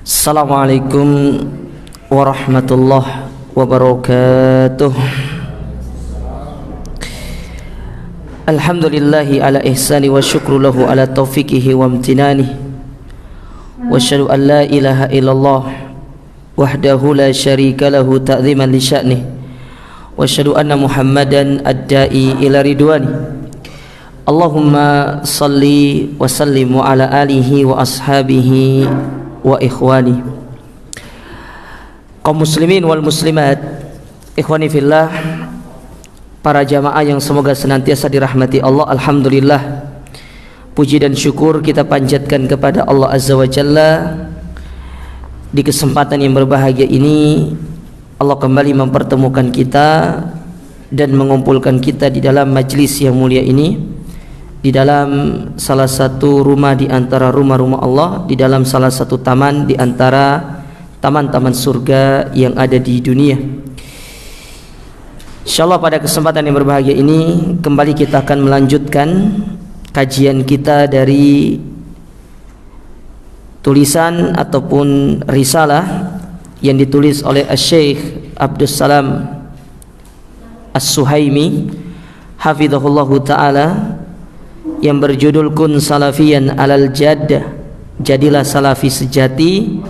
Assalamualaikum warahmatullahi wabarakatuh. Alhamdulillahi ala ihsani wa syukru lahu ala taufiqihi wa amtinani. Wa asyhadu an la ilaha illallah wahdahu la syarika lahu ta'ziman li sya'nih. Wa asyhadu anna Muhammadan ad-da'i ila ridwani. Allahumma salli wa sallim wa ala alihi wa ashabihi wa ikhwani. Kaum muslimin wal muslimat, ikhwani fillah, para jamaah yang semoga senantiasa dirahmati Allah. Alhamdulillah, puji dan syukur kita panjatkan kepada Allah Azza wa Jalla. Di kesempatan yang berbahagia ini Allah kembali mempertemukan kita dan mengumpulkan kita di dalam majlis yang mulia ini, di dalam salah satu rumah di antara rumah-rumah Allah, di dalam salah satu taman di antara taman-taman surga yang ada di dunia. Insyaallah pada kesempatan yang berbahagia ini kembali kita akan melanjutkan kajian kita dari tulisan ataupun risalah yang ditulis oleh Syekh Abdus Salam As-Suhaimi hafizahullahu ta'ala, yang berjudul Kun Salafiyan alal Jaddah, jadilah salafi sejati.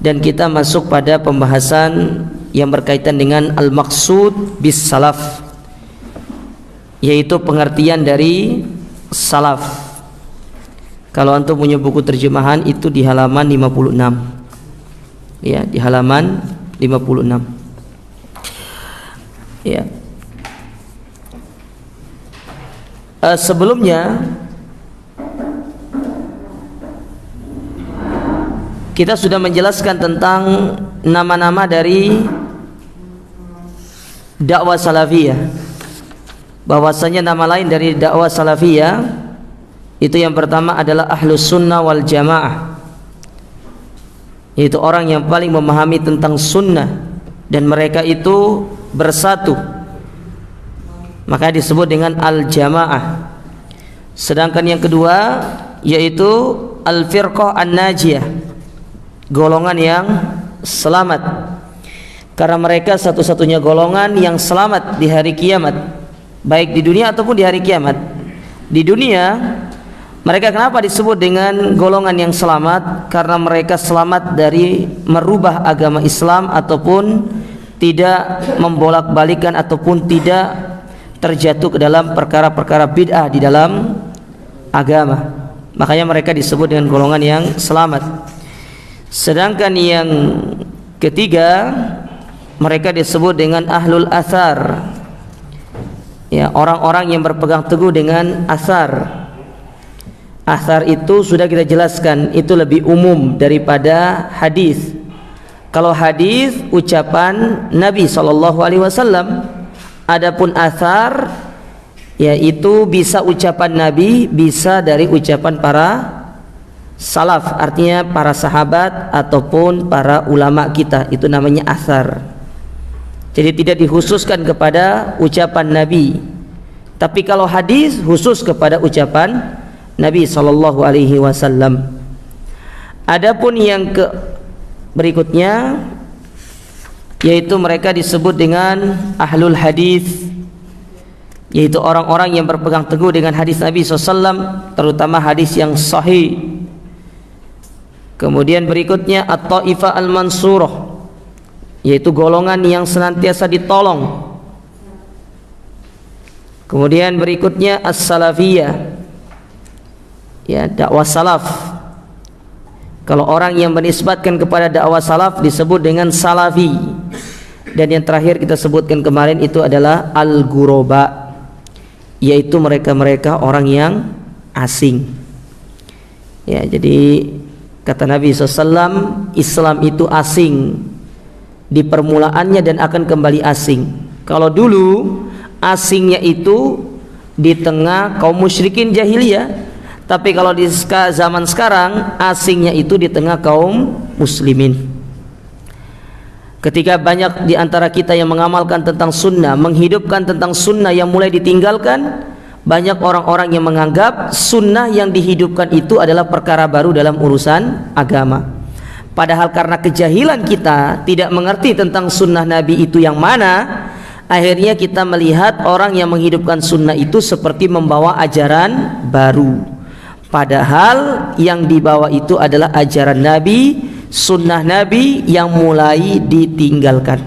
Dan kita masuk pada pembahasan yang berkaitan dengan al-maqsud bis salaf, yaitu pengertian dari salaf. Kalau antum punya buku terjemahan itu di halaman 56, ya, di halaman 56, ya. Sebelumnya kita sudah menjelaskan tentang nama-nama dari dakwah salafiyah, bahwasanya nama lain dari dakwah salafiyah itu yang pertama adalah ahlus sunnah wal jamaah, yaitu orang yang paling memahami tentang sunnah dan mereka itu bersatu, maka disebut dengan al-jamaah. Sedangkan yang kedua yaitu al-firqah an-najiyah, golongan yang selamat, karena mereka satu-satunya golongan yang selamat di hari kiamat, baik di dunia ataupun di hari kiamat. Di dunia mereka kenapa disebut dengan golongan yang selamat? Karena mereka selamat dari merubah agama Islam ataupun tidak membolak-balikan ataupun tidak terjatuh ke dalam perkara-perkara bid'ah di dalam agama. Makanya mereka disebut dengan golongan yang selamat. Sedangkan yang ketiga, mereka disebut dengan ahlul athar, ya, orang-orang yang berpegang teguh dengan athar. Athar itu sudah kita jelaskan, itu lebih umum daripada hadis. Kalau hadis ucapan Nabi SAW, adapun athar yaitu bisa ucapan Nabi, bisa dari ucapan para salaf, artinya para sahabat ataupun para ulama kita, itu namanya athar. Jadi tidak dikhususkan kepada ucapan Nabi. Tapi kalau hadis khusus kepada ucapan Nabi sallallahu alaihi wasallam. Adapun yang berikutnya yaitu mereka disebut dengan ahlul hadis, yaitu orang-orang yang berpegang teguh dengan hadis Nabi SAW, terutama hadis yang sahih. Kemudian berikutnya at-taifah al-mansurah, yaitu golongan yang senantiasa ditolong. Kemudian berikutnya as-salafiyah, ya, dakwah salaf. Kalau orang yang menisbatkan kepada dakwah salaf disebut dengan salafi. Dan yang terakhir kita sebutkan kemarin itu adalah al-ghuraba, yaitu mereka-mereka orang yang asing. Ya, jadi kata Nabi SAW, Islam itu asing di permulaannya dan akan kembali asing. Kalau dulu asingnya itu di tengah kaum musyrikin jahiliyah, tapi kalau di zaman sekarang asingnya itu di tengah kaum muslimin. Ketika banyak di antara kita yang mengamalkan tentang sunnah, menghidupkan tentang sunnah yang mulai ditinggalkan, banyak orang-orang yang menganggap sunnah yang dihidupkan itu adalah perkara baru dalam urusan agama. Padahal karena kejahilan kita, tidak mengerti tentang sunnah Nabi itu yang mana, akhirnya kita melihat orang yang menghidupkan sunnah itu seperti membawa ajaran baru. Padahal yang dibawa itu adalah ajaran Nabi, sunnah Nabi yang mulai ditinggalkan.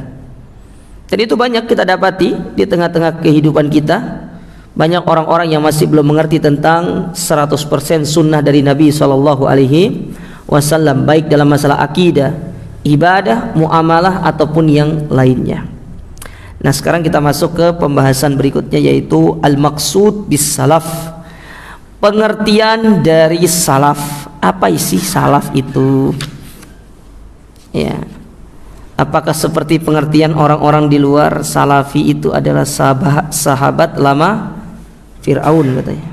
Dan itu banyak kita dapati di tengah-tengah kehidupan kita. Banyak orang-orang yang masih belum mengerti tentang 100% sunnah dari Nabi SAW, baik dalam masalah akidah, ibadah, muamalah ataupun yang lainnya. Nah, sekarang kita masuk ke pembahasan berikutnya, yaitu al-maqsud bis salaf. Pengertian dari salaf. Apa isi salaf itu? Ya. Apakah seperti pengertian orang-orang di luar, salafi itu adalah sahabat lama Fir'aun katanya.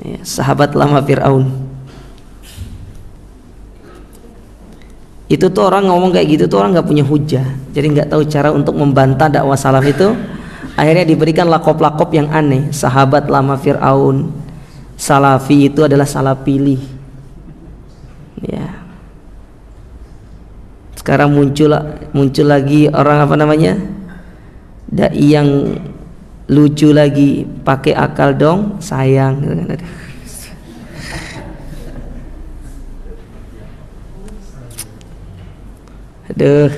Ya, sahabat lama Fir'aun. Itu tuh orang ngomong kayak gitu tuh orang nggak punya hujah, jadi nggak tahu cara untuk membantah dakwah salaf itu. Akhirnya diberikan lakop-lakop yang aneh. Sahabat lama Fir'aun, salafi itu adalah salah pilih. Ya. Sekarang muncul lagi orang apa namanya, dai yang lucu lagi, pakai akal dong sayang. Aduh.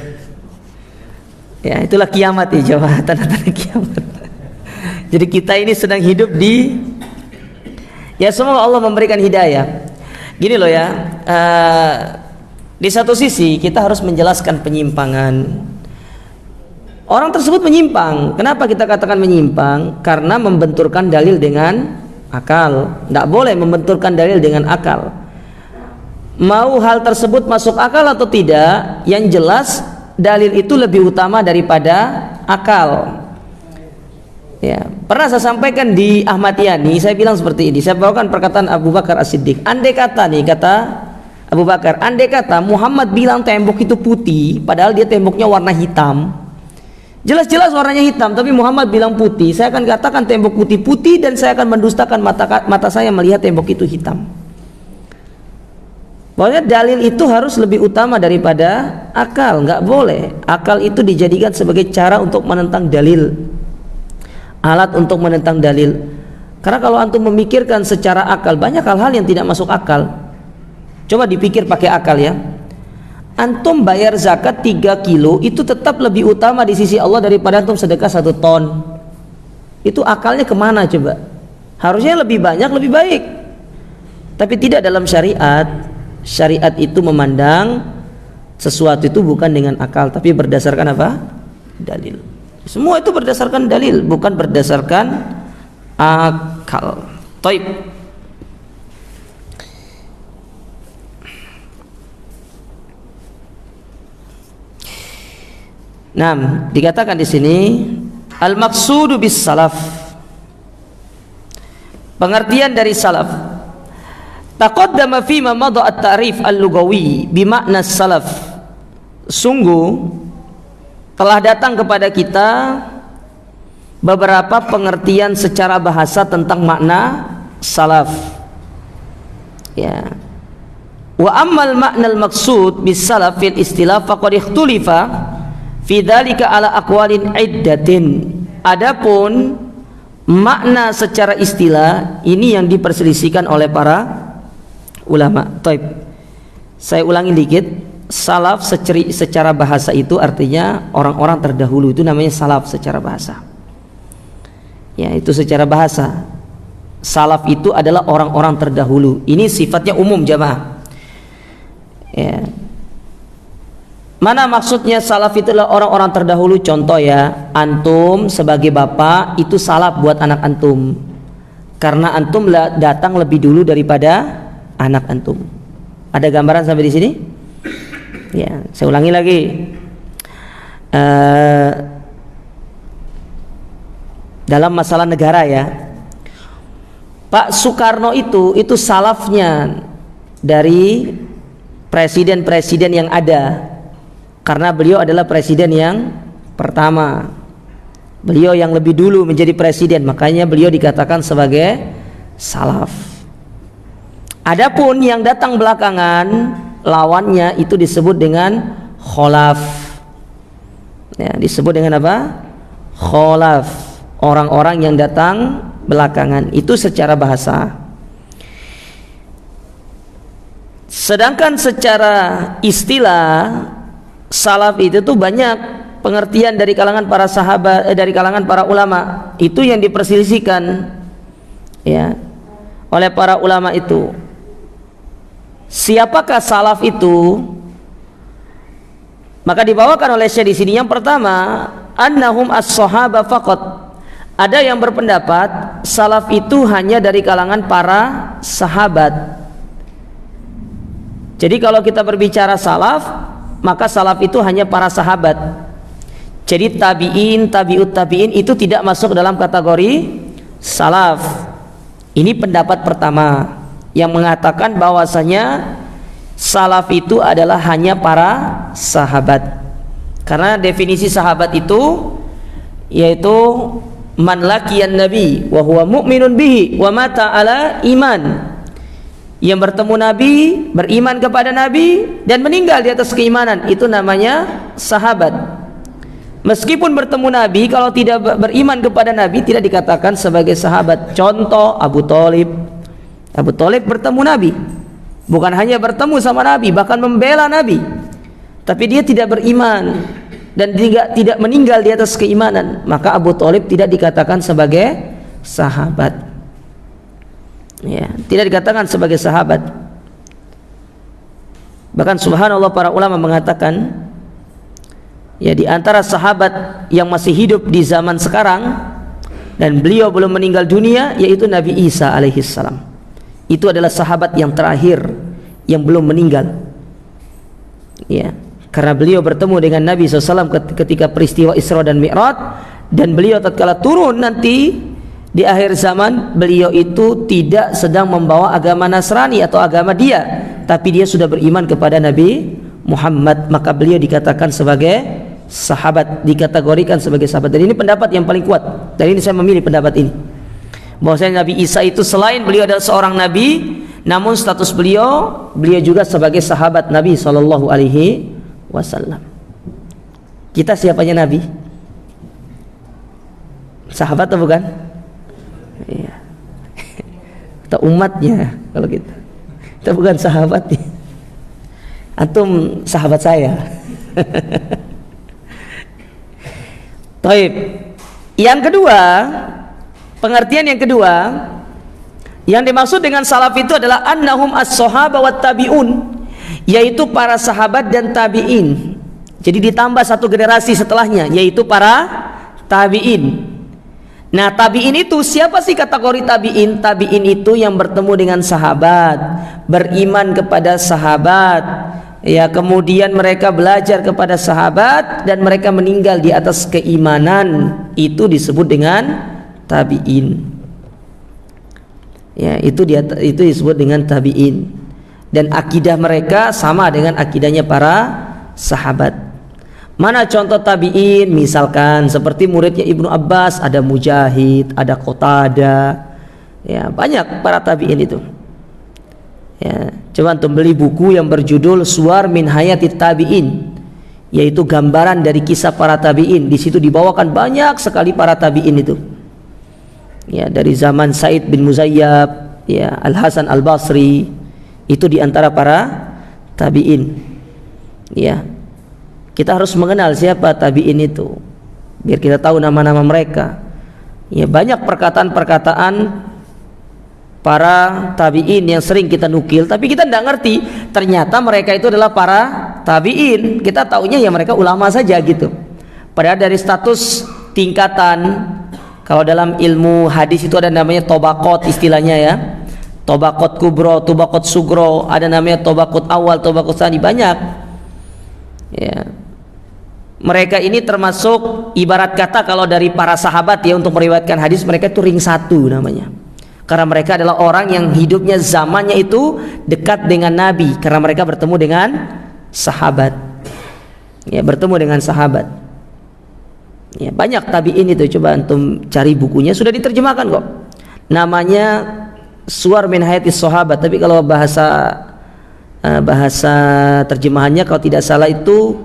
Ya, itulah kiamat ya, jawab tanda-tanda kiamat. Jadi kita ini sedang hidup di, ya semoga Allah memberikan hidayah. Gini loh ya, di satu sisi kita harus menjelaskan penyimpangan. Orang tersebut menyimpang. Kenapa kita katakan menyimpang? Karena membenturkan dalil dengan akal. Tidak boleh membenturkan dalil dengan akal. Mau hal tersebut masuk akal atau tidak, yang jelas dalil itu lebih utama daripada akal. Ya, pernah saya sampaikan di Ahmad Yani, saya bilang seperti ini. Saya bawakan perkataan Abu Bakar As-Siddiq. Andai kata nih, kata Abu Bakar, andai kata Muhammad bilang tembok itu putih, padahal dia temboknya warna hitam. Jelas-jelas warnanya hitam, tapi Muhammad bilang putih. Saya akan katakan tembok putih-putih dan saya akan mendustakan mata saya melihat tembok itu hitam. Pokoknya dalil itu harus lebih utama daripada akal. Nggak boleh akal itu dijadikan sebagai cara untuk menentang dalil, alat untuk menentang dalil. Karena kalau antum memikirkan secara akal, banyak hal-hal yang tidak masuk akal. Coba dipikir pakai akal ya. Antum bayar zakat 3 kilo itu tetap lebih utama di sisi Allah daripada antum sedekah 1 ton. Itu akalnya kemana coba? Harusnya lebih banyak lebih baik. Tapi tidak dalam syariat. Syariat itu memandang sesuatu itu bukan dengan akal, tapi berdasarkan apa? Dalil. Semua itu berdasarkan dalil, bukan berdasarkan akal. Taib. Nah, dikatakan di sini al-maqsudu bis salaf. Pengertian dari salaf. Taqaddama fi ma madha at-ta'rif al-lughawi bi makna salaf. Sungguh telah datang kepada kita beberapa pengertian secara bahasa tentang makna salaf. Ya. Wa ammal makna al-maqsud bis salaf fil istilah faqad ikhtulifa fi dzalika ala aqwalin iddatin. Adapun makna secara istilah ini yang diperselisihkan oleh para ulama. Taib. Saya ulangi dikit. Salaf secara bahasa itu artinya orang-orang terdahulu, itu namanya salaf secara bahasa. Ya, itu secara bahasa. Salaf itu adalah orang-orang terdahulu. Ini sifatnya umum jamaah. Ya. Mana maksudnya salaf itu adalah orang-orang terdahulu? Contoh ya, antum sebagai bapak itu salaf buat anak antum. Karena antum datang lebih dulu daripada anak antum. Ada gambaran sampai di sini? Ya, saya ulangi lagi. Dalam masalah negara ya, Pak Soekarno itu salafnya dari presiden-presiden yang ada, karena beliau adalah presiden yang pertama. Beliau yang lebih dulu menjadi presiden, makanya beliau dikatakan sebagai salaf. Adapun yang datang belakangan lawannya itu disebut dengan kholaf. Ya, disebut dengan apa? Kholaf, orang-orang yang datang belakangan. Itu secara bahasa. Sedangkan secara istilah, salaf itu tuh banyak pengertian dari kalangan para sahabat, dari kalangan para ulama. Itu yang diperselisihkan ya oleh para ulama itu. Siapakah salaf itu? Maka dibawakan oleh Syekh di sini yang pertama, annahum as-sahaba faqat. Ada yang berpendapat salaf itu hanya dari kalangan para sahabat. Jadi kalau kita berbicara salaf, maka salaf itu hanya para sahabat. Jadi tabi'in, tabi'ut tabi'in itu tidak masuk dalam kategori salaf. Ini pendapat pertama yang mengatakan bahwasanya salaf itu adalah hanya para sahabat. Karena definisi sahabat itu yaitu man laqiyan nabi wa huwa mu'minun bihi wa mata ala iman. Yang bertemu Nabi, beriman kepada Nabi dan meninggal di atas keimanan, itu namanya sahabat. Meskipun bertemu Nabi, kalau tidak beriman kepada Nabi tidak dikatakan sebagai sahabat. Contoh Abu Thalib. Abu Thalib bertemu Nabi, bukan hanya bertemu sama Nabi, bahkan membela Nabi, tapi dia tidak beriman dan tidak meninggal di atas keimanan, maka Abu Thalib tidak dikatakan sebagai sahabat. Ya, tidak dikatakan sebagai sahabat. Bahkan subhanallah para ulama mengatakan ya, di antara sahabat yang masih hidup di zaman sekarang dan beliau belum meninggal dunia yaitu Nabi Isa alaihissalam. Itu adalah sahabat yang terakhir yang belum meninggal. Ya, karena beliau bertemu dengan Nabi SAW ketika peristiwa Isra dan Mi'raj, dan beliau tatkala turun nanti di akhir zaman, beliau itu tidak sedang membawa agama Nasrani atau agama dia, tapi dia sudah beriman kepada Nabi Muhammad, maka beliau dikatakan sebagai sahabat, dikategorikan sebagai sahabat. Dan ini pendapat yang paling kuat. Dan ini saya memilih pendapat ini, bahwasanya Nabi Isa itu selain beliau adalah seorang nabi, namun status beliau juga sebagai sahabat Nabi Shallallahu Alaihi Wasallam. Kita siapanya Nabi? Sahabat atau bukan? Iya. Kita umatnya kalau kita bukan sahabatnya. Antum sahabat saya. Taib. Yang kedua, pengertian yang kedua, yang dimaksud dengan salaf itu adalah annahum as-sahaba wat tabi'un, yaitu para sahabat dan tabi'in. Jadi ditambah satu generasi setelahnya, yaitu para tabi'in. Nah, tabi'in itu siapa sih kategori tabi'in? Tabi'in itu yang bertemu dengan sahabat, beriman kepada sahabat, ya, kemudian mereka belajar kepada sahabat dan mereka meninggal di atas keimanan. Itu disebut dengan tabi'in. Ya, itu disebut dengan tabi'in. Dan akidah mereka sama dengan akidahnya para sahabat. Mana contoh tabi'in? Misalkan seperti muridnya Ibnu Abbas, ada Mujahid, ada Qatadah, ya, banyak para tabi'in itu. Ya, coba antum beli buku yang berjudul Suwar min Hayatit Tabi'in, yaitu gambaran dari kisah para tabi'in. Di situ dibawakan banyak sekali para tabi'in itu. Ya, dari zaman Said bin Musayyab, ya, Al Hasan Al Basri, itu diantara para tabi'in. Ya. Kita harus mengenal siapa tabi'in itu, biar kita tahu nama-nama mereka. Ya, banyak perkataan-perkataan para tabi'in yang sering kita nukil, tapi kita tidak ngerti ternyata mereka itu adalah para tabi'in. Kita taunya ya mereka ulama saja gitu. Padahal dari status tingkatan, kalau dalam ilmu hadis itu ada namanya tobakot istilahnya ya. Tobakot kubro, tobakot sugro, ada namanya tobakot awal, tobakot tsani, banyak. Ya. Mereka ini termasuk ibarat kata kalau dari para sahabat ya, untuk meriwayatkan hadis mereka itu ring satu namanya. Karena mereka adalah orang yang hidupnya zamannya itu dekat dengan Nabi, karena mereka bertemu dengan sahabat. Ya, bertemu dengan sahabat. Ya, banyak tabi'in itu, coba antum cari bukunya, sudah diterjemahkan kok. Namanya Suwar min Hayatis Sahabat, tapi kalau bahasa bahasa terjemahannya kalau tidak salah itu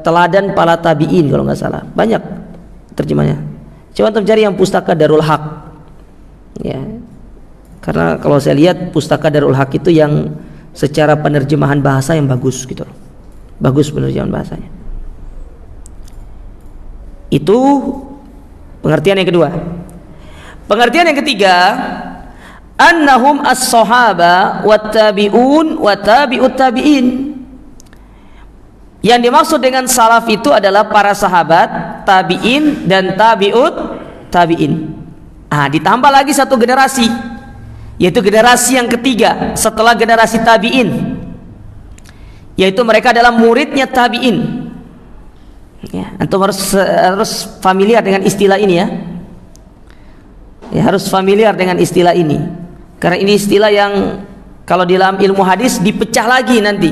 teladan para tabi'in kalau nggak salah. Banyak terjemahnya. Coba antum cari yang pustaka Darul Haq. Ya. Karena kalau saya lihat pustaka Darul Haq itu yang secara penerjemahan bahasa yang bagus gitu. Bagus penerjemahan bahasanya. Itu pengertian yang kedua. Pengertian yang ketiga, annahum as-sahaba wat-tabi'un wa tabi'ut tabi'in. Yang dimaksud dengan salaf itu adalah para sahabat, tabi'in dan tabi'ut tabi'in. Ditambah lagi satu generasi, yaitu generasi yang ketiga setelah generasi tabi'in, yaitu mereka adalah muridnya tabi'in. Ya, antum harus familiar dengan istilah ini ya. Harus familiar dengan istilah ini. Karena ini istilah yang kalau di dalam ilmu hadis dipecah lagi nanti.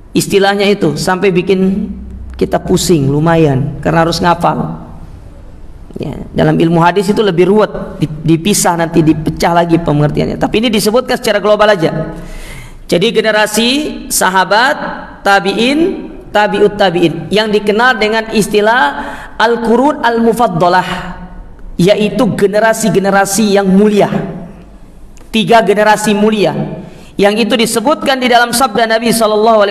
Istilahnya itu sampai bikin kita pusing lumayan karena harus ngapal. Ya, dalam ilmu hadis itu lebih ruwet, dipisah nanti, dipecah lagi pengertiannya. Tapi ini disebutkan secara global aja. Jadi generasi sahabat, tabi'in, tabi'ut tabi'in yang dikenal dengan istilah al-qurun al-mufaddalah, yaitu generasi-generasi yang mulia. 3 generasi mulia yang itu disebutkan di dalam sabda Nabi SAW,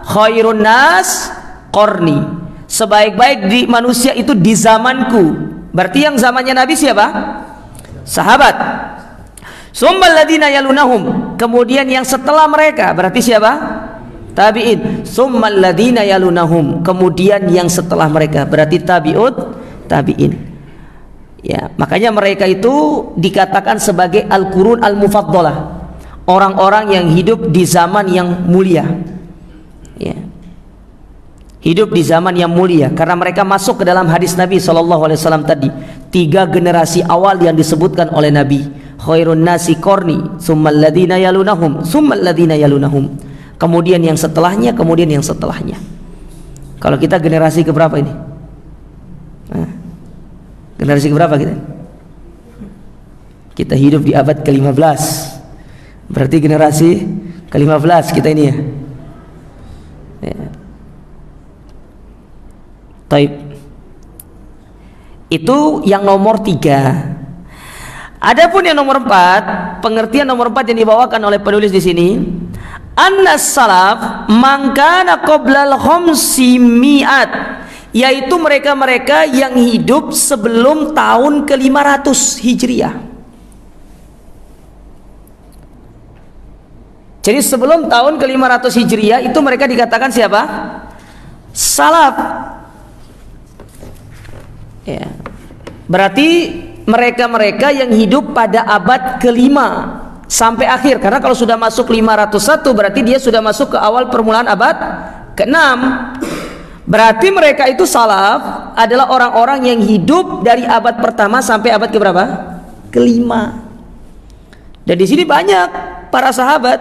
khairun nas qarni, sebaik-baik di manusia itu di zamanku. Berarti yang zamannya Nabi siapa? Sahabat. Summal ladina yalunahum, kemudian yang setelah mereka berarti siapa? Tabi'in. Summal ladina yalunahum, kemudian yang setelah mereka berarti tabi'ut tabi'in. Ya, makanya mereka itu dikatakan sebagai al-qurun al-mufaddalah, orang-orang yang hidup di zaman yang mulia. Ya. Hidup di zaman yang mulia karena mereka masuk ke dalam hadis Nabi SAW tadi. 3 generasi awal yang disebutkan oleh Nabi. Khairun nasi qarni, summal ladina yalunahum, summal ladina yalunahum. Kemudian yang setelahnya, kemudian yang setelahnya. Kalau kita generasi keberapa ini? Generasi keberapa kita? Kita hidup di abad ke-15. Berarti generasi ke-15 kita ini ya. Taib. Itu yang nomor 3. Adapun yang nomor 4, pengertian nomor 4 yang dibawakan oleh penulis di sini, annas salaf man kana qoblal khamsi mi'at, yaitu mereka-mereka yang hidup sebelum tahun ke-500 Hijriah. Jadi sebelum tahun ke-500 Hijriah itu mereka dikatakan siapa? Salaf. Ya. Berarti mereka-mereka yang hidup pada abad ke-5 sampai akhir. Karena kalau sudah masuk 501 berarti dia sudah masuk ke awal permulaan abad ke-6. Berarti mereka itu salaf adalah orang-orang yang hidup dari abad pertama sampai abad ke berapa? Ke-5. Dan di sini banyak para sahabat,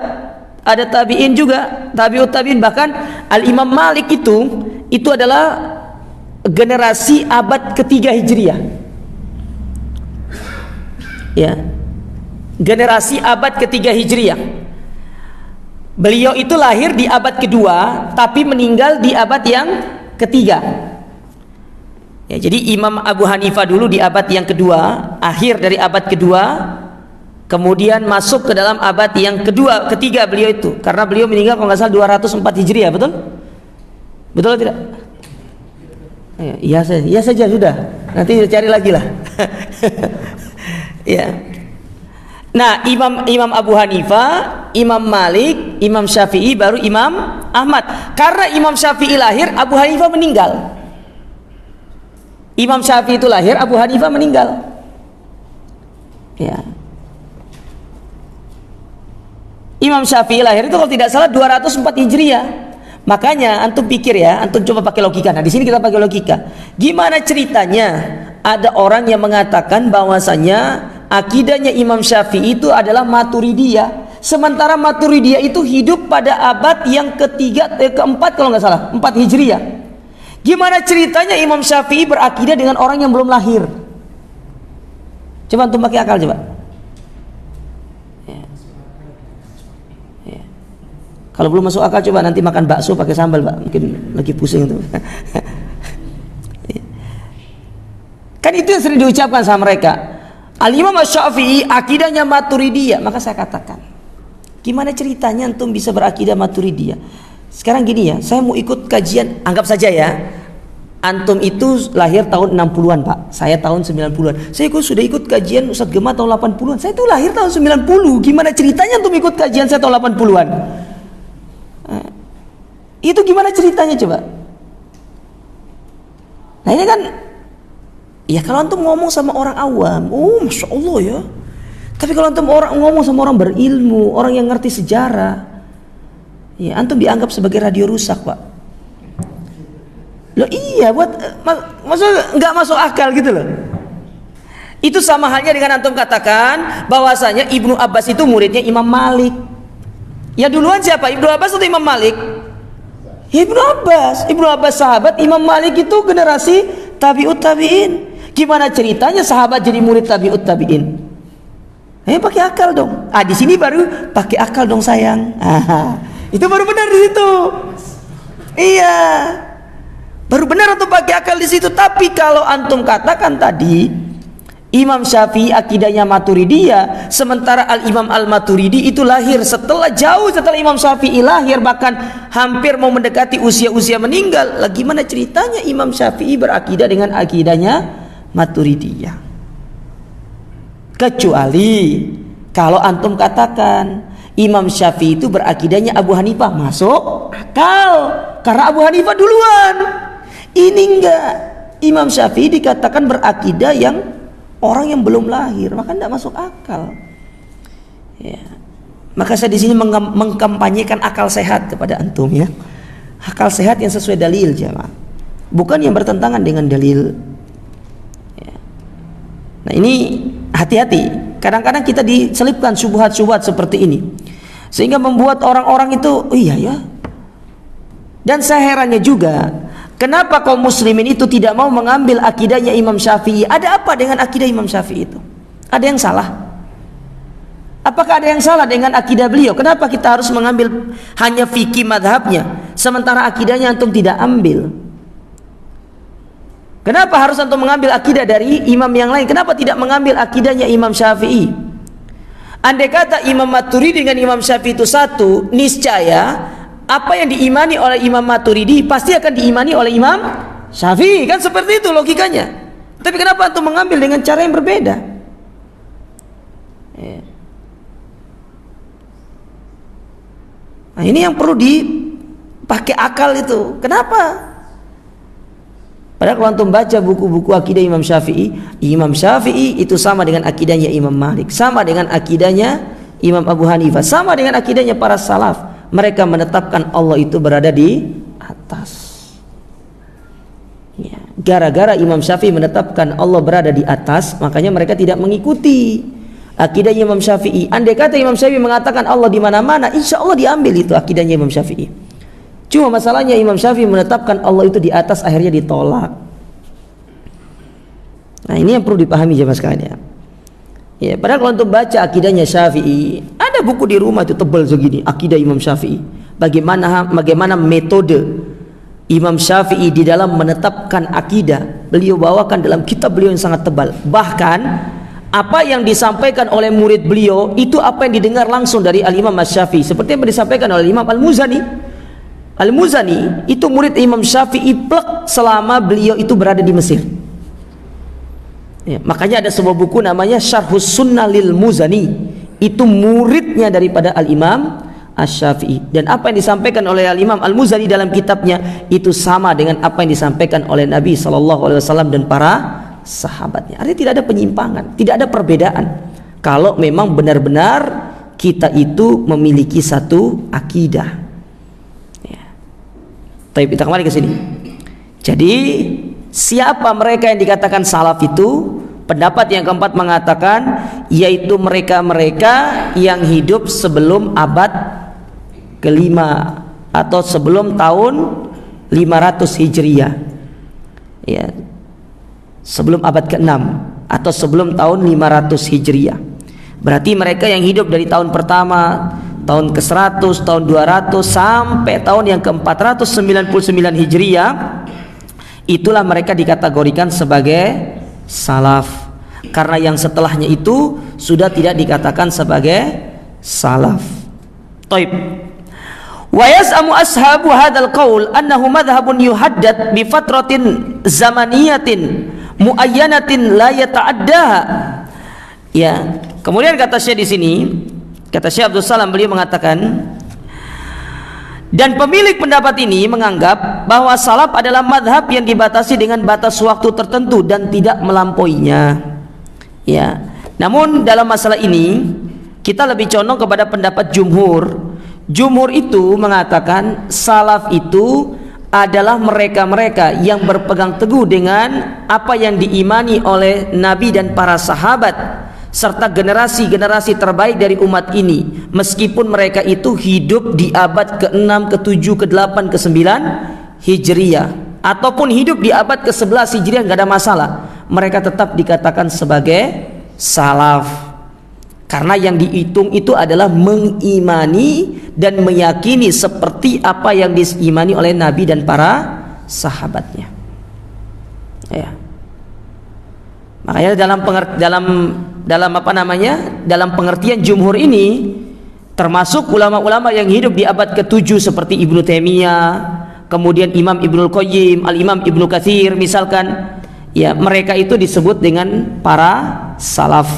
ada tabi'in juga, tabi'ut tabi'in, bahkan Al-Imam Malik itu adalah generasi abad ke-3 Hijriah. Ya. Generasi abad ke-3 Hijriah. Beliau itu lahir di abad kedua tapi meninggal di abad yang ketiga. Ya, jadi Imam Abu Hanifah dulu di abad yang kedua, akhir dari abad kedua, kemudian masuk ke dalam abad yang kedua, ketiga beliau itu, karena beliau meninggal kalau nggak salah 204 Hijriah, betul? Betul atau tidak? Iya saja sudah. Nanti cari lagi lah. Ya. Nah, Imam Abu Hanifah, Imam Malik, Imam Syafi'i, baru Imam Ahmad. Karena Imam Syafi'i lahir, Abu Hanifah meninggal. Imam Syafi'i itu lahir, Abu Hanifah meninggal. Ya. Imam Syafi'i lahir itu kalau tidak salah 204 Hijriah. Makanya antum pikir ya, antum coba pakai logika. Nah, di sini kita pakai logika. Gimana ceritanya ada orang yang mengatakan bahwasanya akidahnya Imam Syafi'i itu adalah Maturidiyah, sementara Maturidiyah itu hidup pada abad yang keempat kalau nggak salah, 4 Hijriah. Gimana ceritanya Imam Syafi'i berakidah dengan orang yang belum lahir? Coba antum pakai akal coba. Kalau belum masuk akal coba nanti makan bakso pakai sambal, Pak. Mungkin lagi pusing itu. Kan itu yang sering diucapkan sama mereka. Al-Imam Asy-Syafi'i akidahnya Maturidiyah. Maka saya katakan, gimana ceritanya antum bisa berakidah Maturidiyah? Sekarang gini ya, saya mau ikut kajian, anggap saja ya, antum itu lahir tahun 60-an, Pak. Saya tahun 90-an. Saya sudah ikut kajian Ustadz Gema tahun 80-an. Saya itu lahir tahun 90. Gimana ceritanya antum ikut kajian saya tahun 80-an? Itu gimana ceritanya coba? Nah ini kan, ya kalau antum ngomong sama orang awam, oh masya Allah ya. Tapi kalau antum ngomong sama orang berilmu, orang yang ngerti sejarah, ya antum dianggap sebagai radio rusak, Pak. Loh iya, maksud nggak masuk akal gitu loh. Itu sama halnya dengan antum katakan bahwasanya Ibnu Abbas itu muridnya Imam Malik. Ya duluan siapa? Ibnu Abbas atau Imam Malik? Ya Ibnu Abbas. Ibnu Abbas sahabat, Imam Malik itu generasi tabi'ut tabi'in. Gimana ceritanya sahabat jadi murid tabi'ut tabi'in? Pakai akal dong. Di sini baru pakai akal dong sayang. Itu baru benar di situ. Iya. Baru benar untuk pakai akal di situ. Tapi kalau antum katakan tadi Imam Syafi'i akidahnya Maturidiyah, sementara Al-Imam Al-Maturidi itu lahir jauh setelah Imam Syafi'i lahir, bahkan hampir mau mendekati usia meninggal. Lah gimana ceritanya Imam Syafi'i berakidah dengan akidahnya Maturidiyah? Kecuali kalau antum katakan Imam Syafi'i itu berakidahnya Abu Hanifah, masuk akal karena Abu Hanifah duluan. Ini enggak, Imam Syafi'i dikatakan berakidah yang orang yang belum lahir, maka tidak masuk akal. Ya. Maka saya di sini mengkampanyekan akal sehat kepada antum ya. Akal sehat yang sesuai dalil jemaah, bukan yang bertentangan dengan dalil. Ya. Nah ini hati-hati. Kadang-kadang kita diselipkan syubhat-syubhat seperti ini, sehingga membuat orang-orang itu, oh iya ya. Dan saya herannya juga, kenapa kaum muslimin itu tidak mau mengambil akidahnya Imam Syafi'i? Ada apa dengan akidah Imam Syafi'i itu? Ada yang salah? Apakah ada yang salah dengan akidah beliau? Kenapa kita harus mengambil hanya fikih madhabnya, sementara akidahnya antum tidak ambil? Kenapa harus antum mengambil akidah dari imam yang lain? Kenapa tidak mengambil akidahnya Imam Syafi'i? Andai kata Imam Maturidi dengan Imam Syafi'i itu satu, niscaya apa yang diimani oleh Imam Maturidi pasti akan diimani oleh Imam Syafi'i, kan seperti itu logikanya. Tapi kenapa antum mengambil dengan cara yang berbeda? Nah ini yang perlu dipakai akal itu. Kenapa? Padahal kalau antum baca buku-buku akidah Imam Syafi'i itu sama dengan akidahnya Imam Malik, sama dengan akidahnya Imam Abu Hanifah, sama dengan akidahnya para salaf. Mereka menetapkan Allah itu berada di atas. Ya, gara-gara Imam Syafi'i menetapkan Allah berada di atas, makanya mereka tidak mengikuti akidah Imam Syafi'i. Andai kata Imam Syafi'i mengatakan Allah di mana-mana, insya Allah diambil itu akidahnya Imam Syafi'i. Cuma masalahnya Imam Syafi'i menetapkan Allah itu di atas, akhirnya ditolak. Nah ini yang perlu dipahami jemaah sekalian. Ya, padahal kalau untuk baca akidahnya Syafi'i, ada buku di rumah itu tebal segini, akidah Imam Syafi'i. Bagaimana metode Imam Syafi'i di dalam menetapkan akidah, beliau bawakan dalam kitab beliau yang sangat tebal. Bahkan apa yang disampaikan oleh murid beliau itu apa yang didengar langsung dari Al-Imam Asy-Syafi'i, seperti yang disampaikan oleh Imam Al-Muzani. Al-Muzani itu murid Imam Syafi'i plek selama beliau itu berada di Mesir. Ya, makanya ada sebuah buku namanya Syarhus Sunnah lil Muzani. Itu muridnya daripada Al-Imam Asy-Syafi'i. Dan apa yang disampaikan oleh Al-Imam Al-Muzani dalam kitabnya itu sama dengan apa yang disampaikan oleh Nabi SAW dan para sahabatnya. Artinya tidak ada penyimpangan, tidak ada perbedaan. Kalau memang benar-benar kita itu memiliki satu akidah. Ya. Tapi kita kembali ke sini. Jadi siapa mereka yang dikatakan salaf itu? Pendapat yang keempat mengatakan yaitu mereka-mereka yang hidup sebelum abad kelima atau sebelum tahun 500 Hijriah. Ya. Sebelum abad ke-6 atau sebelum tahun 500 Hijriah. Berarti mereka yang hidup dari tahun pertama, tahun ke-100, tahun 200 sampai tahun yang ke-499 Hijriah, itulah mereka dikategorikan sebagai salaf. Karena yang setelahnya itu sudah tidak dikatakan sebagai salaf. Taib. Wa yas'amu ashabu hadzal qaul annahu madhhabun yuhaddad bi fatratin zamaniyatin muayyanatin la yata'addaha. Ya, kemudian kata Syekh di sini, kata Syekh Abdul Salam, beliau mengatakan, dan pemilik pendapat ini menganggap bahwa salaf adalah madhab yang dibatasi dengan batas waktu tertentu dan tidak melampauinya. Ya, namun dalam masalah ini kita lebih condong kepada pendapat jumhur. Jumhur itu mengatakan salaf itu adalah mereka-mereka yang berpegang teguh dengan apa yang diimani oleh Nabi dan para sahabat serta generasi-generasi terbaik dari umat ini, meskipun mereka itu hidup di abad ke-6, ke-7, ke-8, ke-9 Hijriah, ataupun hidup di abad ke-11 Hijriah, nggak ada masalah. Mereka tetap dikatakan sebagai salaf, karena yang dihitung itu adalah mengimani dan meyakini seperti apa yang diimani oleh Nabi dan para sahabatnya. Ya. Makanya dalam pengertian jumhur ini termasuk ulama-ulama yang hidup di abad ke-7 seperti Ibnu Taimiyah, kemudian Imam Ibnul Qayyim, Al-Imam Ibnu Katsir misalkan, ya, mereka itu disebut dengan para salaf.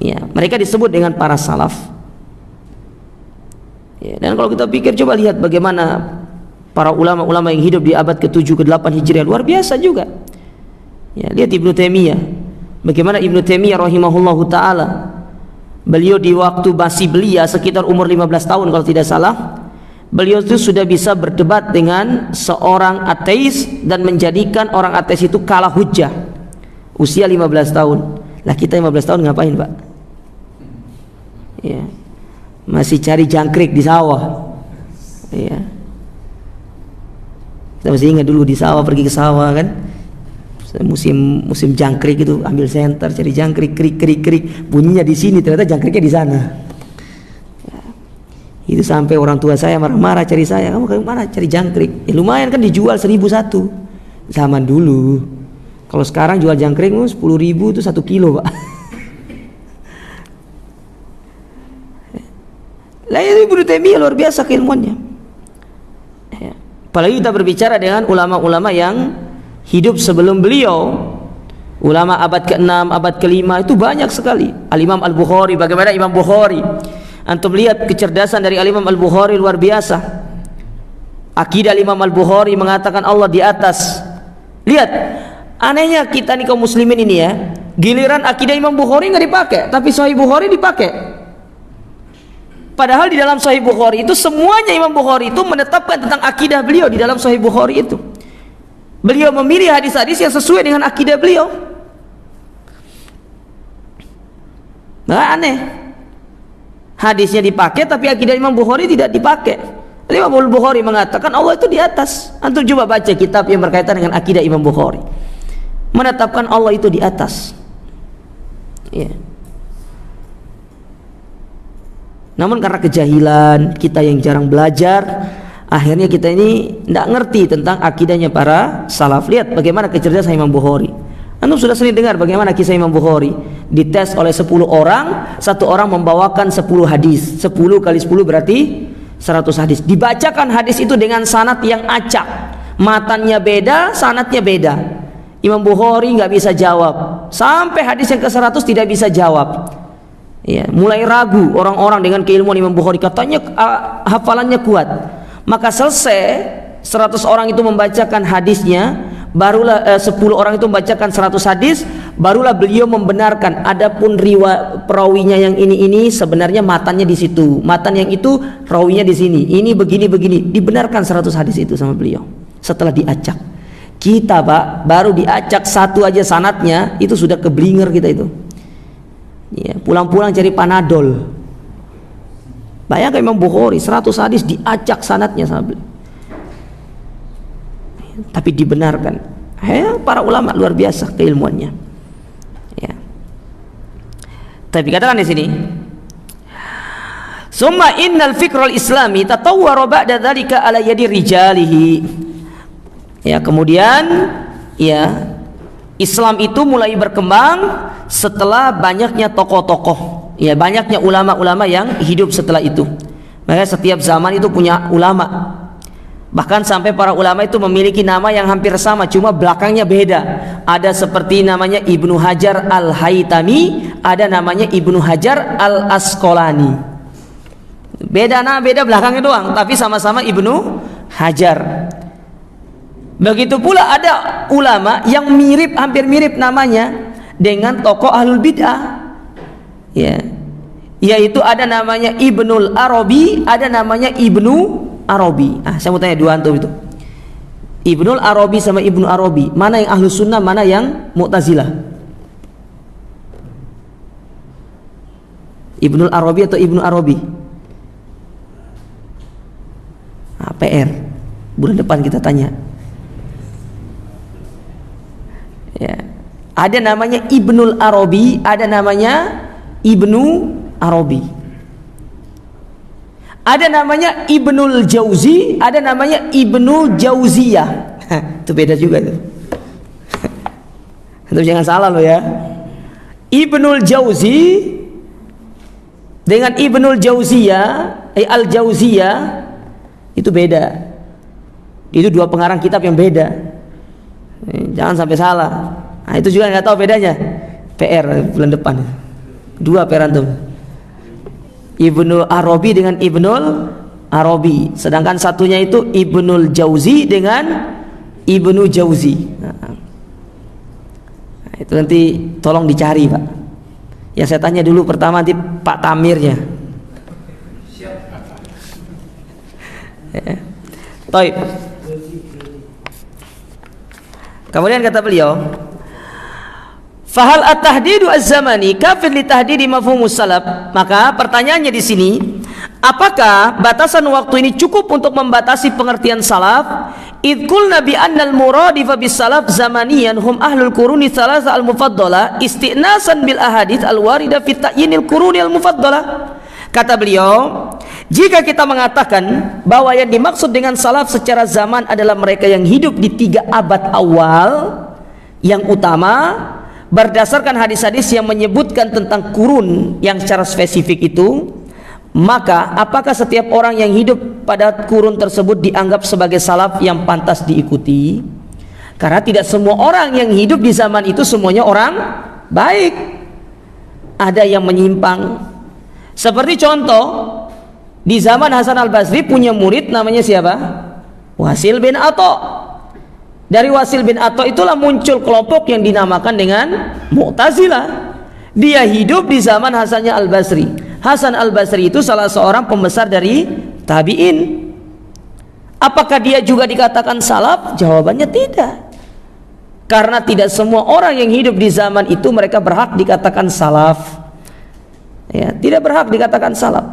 Ya, mereka disebut dengan para salaf. Ya, dan kalau kita pikir, coba lihat bagaimana para ulama-ulama yang hidup di abad ke-7, ke-8 Hijriah, luar biasa juga. Ya, lihat Ibnu Taimiyah, bagaimana Ibnu Taimiyah rahimahullahu taala, beliau di waktu masih belia sekitar umur 15 tahun kalau tidak salah, beliau itu sudah bisa berdebat dengan seorang ateis dan menjadikan orang ateis itu kalah hujjah. Usia 15 tahun. Lah kita 15 tahun ngapain, Pak? Ya, masih cari jangkrik di sawah. Ya, kita masih ingat dulu di sawah, pergi ke sawah kan, musim jangkrik itu, ambil senter cari jangkrik, krik bunyinya di sini, ternyata jangkriknya di sana. Ya, itu sampai orang tua saya marah-marah cari saya, kamu kemana cari jangkrik? Ya, lumayan kan dijual 1.001 zaman dulu. Kalau sekarang jual jangkrik 10.000 itu 1 kilo, Pak. Lah itu Ibnu Taimiyah luar biasa keilmuannya. Ya, apalagi kita berbicara dengan ulama-ulama yang hidup sebelum beliau, ulama abad ke-6, abad ke-5 itu banyak sekali. Al-Imam Al-Bukhari, bagaimana Imam Bukhari? Antum lihat kecerdasan dari Al-Imam Al-Bukhari luar biasa. Akidah Imam Al-Bukhari mengatakan Allah di atas. Lihat, anehnya kita nih kaum muslimin ini ya, giliran akidah Imam Bukhari nggak dipakai, tapi Sahih Bukhari dipakai. Padahal di dalam Sahih Bukhari itu semuanya Imam Bukhari itu menetapkan tentang akidah beliau di dalam Sahih Bukhari itu. Beliau memilih hadis-hadis yang sesuai dengan akidah beliau. Nah, aneh. Hadisnya dipakai tapi akidah Imam Bukhari tidak dipakai. Imam Bukhari mengatakan Allah itu di atas. Antum coba baca kitab yang berkaitan dengan akidah Imam Bukhari. Menetapkan Allah itu di atas. Ya. Namun karena kejahilan kita yang jarang belajar, akhirnya kita ini tidak ngerti tentang akidahnya para salaf. Lihat bagaimana kecerdasan Imam Bukhari. Antum sudah sering dengar bagaimana kisah Imam Bukhari. Dites oleh 10 orang, satu orang membawakan 10 hadis. 10 kali 10 berarti 100 hadis. Dibacakan hadis itu dengan sanad yang acak, matannya beda, sanadnya beda. Imam Bukhari nggak bisa jawab. Sampai hadis yang ke-100 tidak bisa jawab. Ya, mulai ragu orang-orang dengan keilmuan Imam Bukhari, katanya hafalannya kuat. Maka selesai 100 orang itu membacakan hadisnya, barulah 10 orang itu membacakan 100 hadis, barulah beliau membenarkan adapun perawinya yang ini sebenarnya matannya di situ, matan yang itu rawinya di sini, ini begini, dibenarkan 100 hadis itu sama beliau setelah diacak. Kita, Pak, baru diacak satu aja sanatnya itu sudah keblinger kita itu. Ya, pulang-pulang cari Panadol. Bayangkan Imam Bukhari 100 hadis diacak sanatnya sama beliau, tapi dibenarkan. Para ulama luar biasa keilmuannya. Ya. Tapi katakan di sini, Summa innal fikral islami tatawwara ba'da dzalika ala yadi rijalihi. Ya, kemudian ya Islam itu mulai berkembang setelah banyaknya tokoh-tokoh, ya banyaknya ulama-ulama yang hidup setelah itu. Maka setiap zaman itu punya ulama. Bahkan sampai para ulama itu memiliki nama yang hampir sama, cuma belakangnya beda. Ada seperti namanya Ibnu Hajar Al-Haytami, ada namanya Ibnu Hajar Al-Asqalani. Beda belakangnya doang, tapi sama-sama Ibnu Hajar. Begitu pula ada ulama yang hampir mirip namanya dengan tokoh Ahlul Bid'ah. Ya. Yaitu ada namanya Ibnul Arabi, ada namanya Ibnu Arabi. Saya mau tanya dua antum itu. Ibnul Arabi sama Ibnu Arabi, mana yang Ahlus Sunnah, mana yang Mu'tazilah? Ibnul Arabi atau Ibnu Arabi? PR. Bulan depan kita tanya. Ya. Ada namanya Ibnul Arabi, ada namanya Ibnu Arabi. Ada namanya Ibnul Jauzi, ada namanya Ibnu Jauziyah. Itu beda juga tuh. Itu jangan salah lo ya. Ibnul Jauzi dengan Ibnul Jauziyah, Al-Jauziyah itu beda. Itu dua pengarang kitab yang beda. Jangan sampai salah. Nah, itu juga nggak tahu bedanya. PR bulan depan. Dua PR antum. Ibnu Arabi dengan Ibnul Arabi, sedangkan satunya itu Ibnul Jauzi dengan Ibnu Jauzi. Nah, itu nanti tolong dicari Pak. Ya saya tanya dulu pertama nanti Pak Tamirnya. Taib. Kemudian kata beliau, fahal at-tahdidu az-zamani kafir li tahdidi mafhumus salaf. Maka pertanyaannya di sini, apakah batasan waktu ini cukup untuk membatasi pengertian salaf? Idh qulna bi annal muradifa bis salaf zamaniyan hum ahlul quruni thalatha al-mufaddalah istinasan bil ahadits al-warida fi ta'yinil quruni al-mufaddalah. Kata beliau, jika kita mengatakan bahwa yang dimaksud dengan salaf secara zaman adalah mereka yang hidup di 3 abad awal yang utama, berdasarkan hadis-hadis yang menyebutkan tentang kurun yang secara spesifik itu, maka apakah setiap orang yang hidup pada kurun tersebut dianggap sebagai salaf yang pantas diikuti? Karena tidak semua orang yang hidup di zaman itu semuanya orang baik. Ada yang menyimpang. Seperti contoh, di zaman Hasan Al-Basri punya murid namanya siapa? Wasil bin Atha. Dari Wasil bin Atha itulah muncul kelompok yang dinamakan dengan Mu'tazilah. Dia hidup di zaman Hasannya Al-Basri. Hasan Al-Basri itu salah seorang pembesar dari tabi'in. Apakah dia juga dikatakan salaf? Jawabannya tidak. Karena tidak semua orang yang hidup di zaman itu mereka berhak dikatakan salaf. Ya, tidak berhak dikatakan salaf.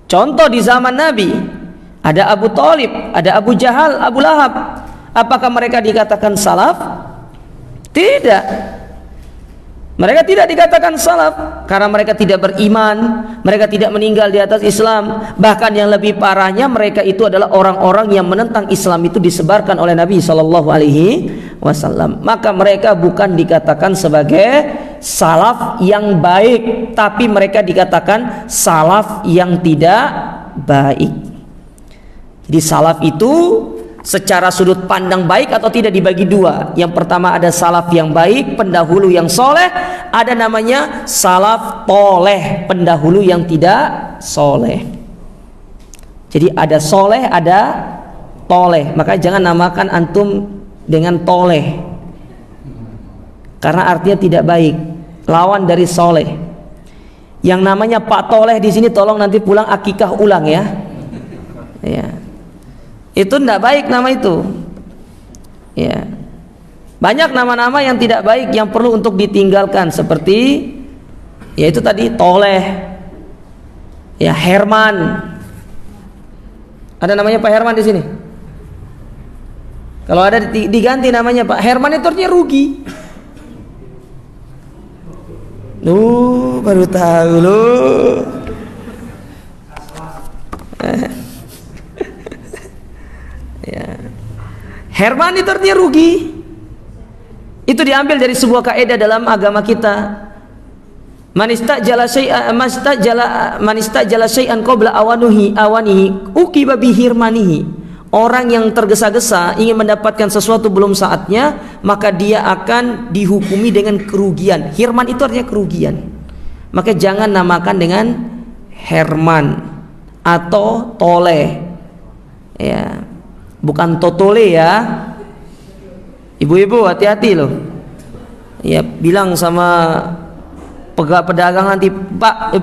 Contoh di zaman Nabi, ada Abu Thalib, ada Abu Jahal, Abu Lahab. Apakah mereka dikatakan salaf? Tidak. Mereka tidak dikatakan salaf karena mereka tidak beriman, mereka tidak meninggal di atas Islam. Bahkan yang lebih parahnya, mereka itu adalah orang-orang yang menentang Islam itu disebarkan oleh Nabi SAW. Maka mereka bukan dikatakan sebagai salaf yang baik, tapi mereka dikatakan salaf yang tidak baik. Jadi salaf itu secara sudut pandang baik atau tidak dibagi dua. Yang pertama ada salaf yang baik, pendahulu yang soleh. Ada namanya salaf toleh, pendahulu yang tidak soleh. Jadi ada soleh, ada toleh. Maka jangan namakan antum dengan toleh, karena artinya tidak baik, lawan dari soleh. Yang namanya Pak Toleh di sini tolong nanti pulang akikah ulang ya. Ya. Itu tidak baik nama itu. Ya. Banyak nama-nama yang tidak baik yang perlu untuk ditinggalkan, seperti yaitu tadi Toleh, ya Herman. Ada namanya Pak Herman di sini? Kalau ada diganti namanya Pak Herman, itu artinya rugi. Baru tahu loh. Herman itu artinya rugi. Itu diambil dari sebuah kaidah dalam agama kita. Man istajala syai'an qabla awanihi uqiba bihirmanihi. Orang yang tergesa-gesa ingin mendapatkan sesuatu belum saatnya, maka dia akan dihukumi dengan kerugian. Hirman itu artinya kerugian. Maka jangan namakan dengan Herman atau Toleh. Ya, bukan Totole ya. Ibu-ibu hati-hati loh. Ya, bilang sama pedagang nanti, Pak,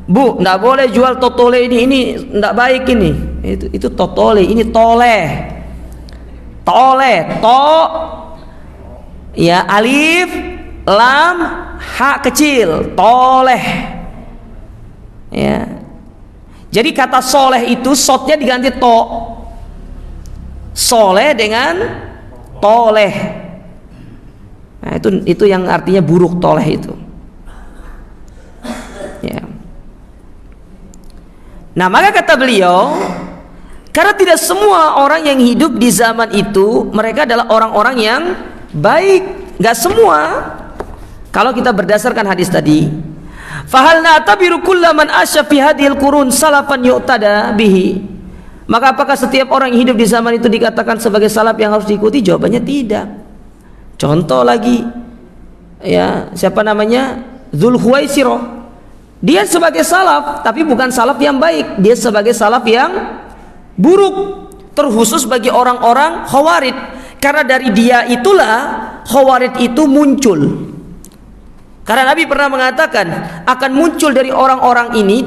Bu, enggak boleh jual Totole ini enggak baik ini. Itu Totole, ini Toleh. Toleh, to ya alif lam ha kecil, Toleh. Ya. Jadi kata soleh itu sotnya diganti to. Soleh dengan toleh. Nah, itu yang artinya buruk, toleh itu. Ya. Nah, maka kata beliau, karena tidak semua orang yang hidup di zaman itu mereka adalah orang-orang yang baik, nggak semua. Kalau kita berdasarkan hadis tadi, fahal na'tabiru kullaman asya fi hadhil qurun salafan yu'tada bihi. Maka apakah setiap orang yang hidup di zaman itu dikatakan sebagai salaf yang harus diikuti? Jawabannya tidak. Contoh lagi, ya, siapa namanya? Dzulkhuwaisirah. Dia sebagai salaf, tapi bukan salaf yang baik. Dia sebagai salaf yang buruk, terkhusus bagi orang-orang Khawarij. Karena dari dia itulah Khawarij itu muncul. Karena Nabi pernah mengatakan akan muncul dari orang-orang ini,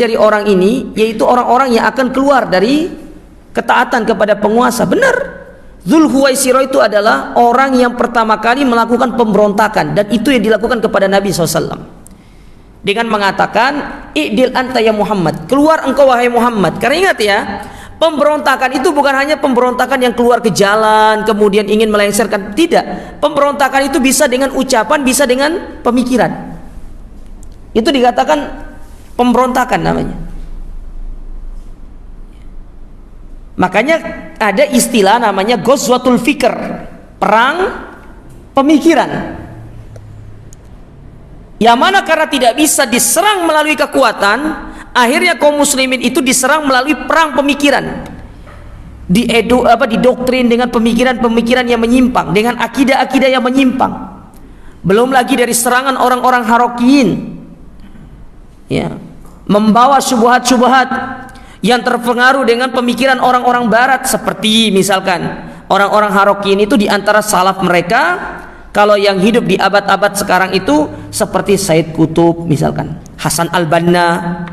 yaitu orang-orang yang akan keluar dari ketaatan kepada penguasa. Benar, Dzulkhuwaisirah itu adalah orang yang pertama kali melakukan pemberontakan, dan itu yang dilakukan kepada Nabi SAW dengan mengatakan, i'dil anta ya Muhammad, keluar engkau wahai Muhammad. Karena ingat ya, pemberontakan itu bukan hanya pemberontakan yang keluar ke jalan kemudian ingin melengsarkan, tidak. Pemberontakan itu bisa dengan ucapan, bisa dengan pemikiran. Itu dikatakan pemberontakan namanya. Makanya ada istilah namanya Ghazwatul Fikr, perang pemikiran. Yang mana karena tidak bisa diserang melalui kekuatan, akhirnya kaum muslimin itu diserang melalui perang pemikiran. Didoktrin dengan pemikiran-pemikiran yang menyimpang, dengan akidah-akidah yang menyimpang. Belum lagi dari serangan orang-orang Harokiyin, ya, membawa syubhat-syubhat yang terpengaruh dengan pemikiran orang-orang barat. Seperti misalkan orang-orang Harokiyin itu diantara salaf mereka, kalau yang hidup di abad-abad sekarang itu seperti Said Qutb, misalkan Hasan al-Banna.